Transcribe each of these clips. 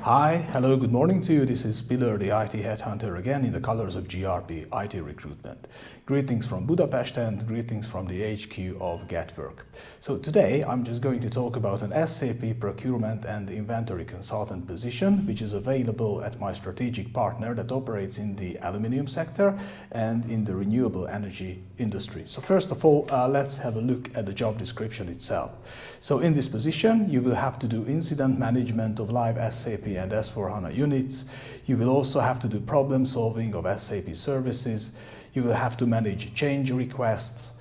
Hi, hello, good morning to you. This is Pillar, the IT headhunter, again in the colors of GRP IT Recruitment. Greetings from Budapest and greetings from the HQ of GetWork. So today I'm just going to talk about an SAP Procurement and Inventory Consultant position, which is available at my strategic partner that operates in the aluminium sector and in the renewable energy industry. So first of all, let's have a look at the job description itself. So in this position, you will have to do incident management of live SAP and S/4HANA units. You will also have to do problem solving of SAP Services. You will have to manage change requests.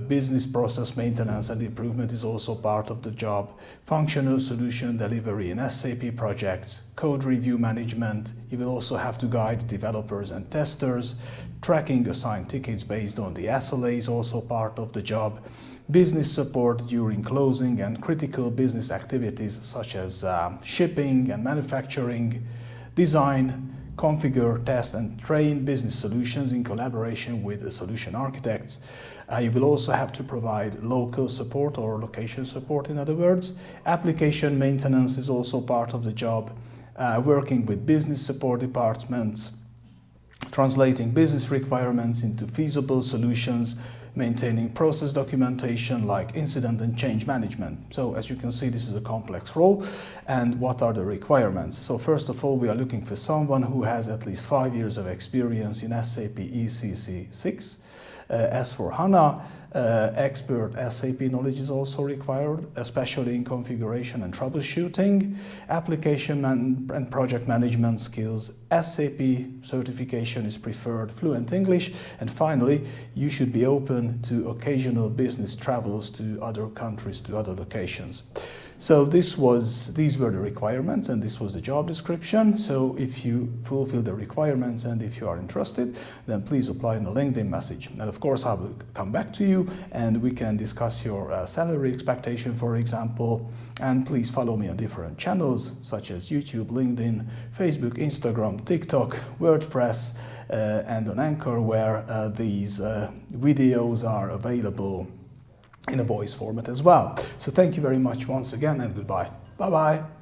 Business process maintenance and improvement is also part of the job. Functional solution delivery in SAP projects. Code review management. You will also have to guide developers and testers. Tracking assigned tickets based on the SLA is also part of the job. Business support during closing and critical business activities such as shipping and manufacturing. Design, configure, test and train business solutions in collaboration with the solution architects. You will also have to provide local support or location support, in other words. Application maintenance is also part of the job. Working with business support departments, translating business requirements into feasible solutions, maintaining process documentation like incident and change management. So as you can see, this is a complex role. And what are the requirements? So first of all, we are looking for someone who has at least 5 years of experience in SAP ECC6, S/4HANA. Expert SAP knowledge is also required, especially in configuration and troubleshooting, application and project management skills. SAP certification is preferred, fluent English, and finally, you should be open to occasional business travels to other countries, to other locations. So these were the requirements and this was the job description. So if you fulfill the requirements and if you are interested, then please apply in a LinkedIn message. And of course, I will come back to you and we can discuss your salary expectation, for example. And please follow me on different channels such as YouTube, LinkedIn, Facebook, Instagram, TikTok, WordPress, and on Anchor, where these videos are available in a voice format as well. So thank you very much once again and goodbye. Bye-bye.